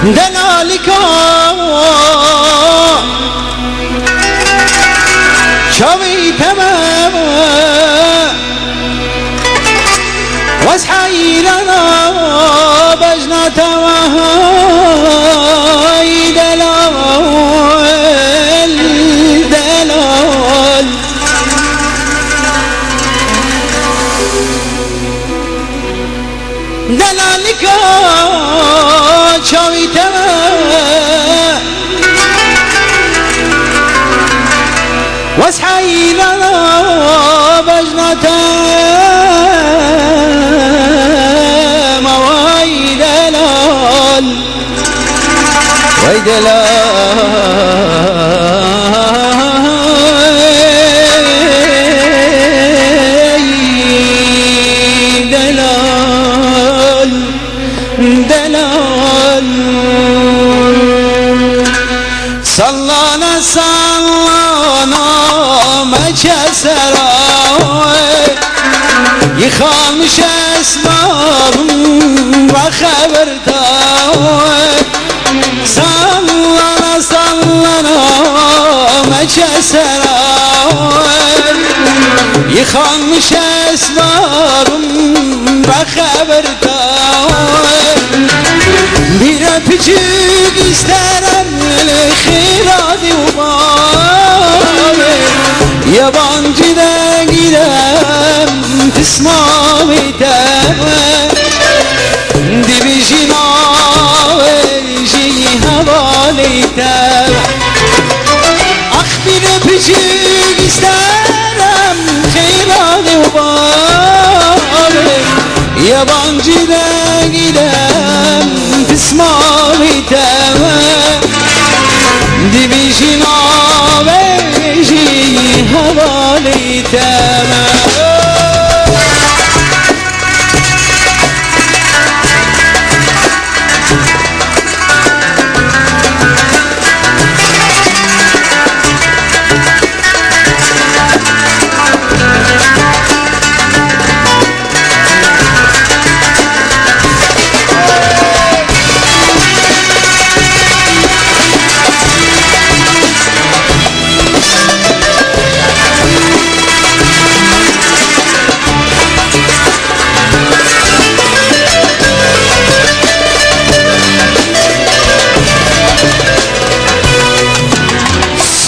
دلالك شوي تمام واسحي لنا بجنا تمام دلال دلال دلالك شوي تمام واسحي لنا بجنا تمام وي دلال وي دلال دلال صلانا صلانا ما جسراوي يخامش اسماء وخبرتاوي صلانا صلانا ما جسراوي يخامش اسماء وخبرتاوي bir öpücük isterim khiradi ubare yabancı da gidem tismami teme dibi jinave jiyi havali teme ah bir öpücük isterim khiradi ubare yabancı da gidem tismami teme dibi jinave jiyi havali teme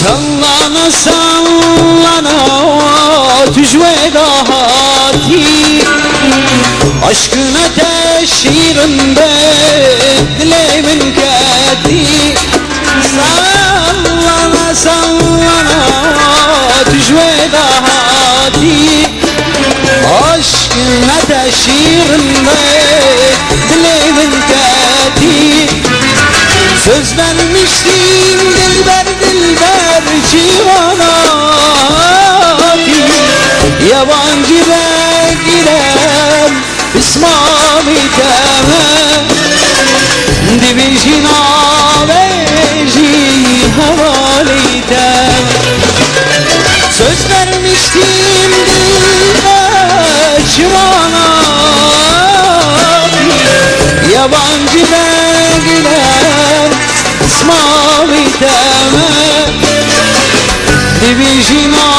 sallana sallana tücve dahati aşkın ateşirinde dilemin kedi sallana sallana tücve dahati aşkın ateşirinde dilemin kedi söz vermiştim dilber dilber civana yabancı bekler İsmami teme dibi jinave jiyi havali teme söz vermiştim dilber civana yabancı bekler İsmami te di vicino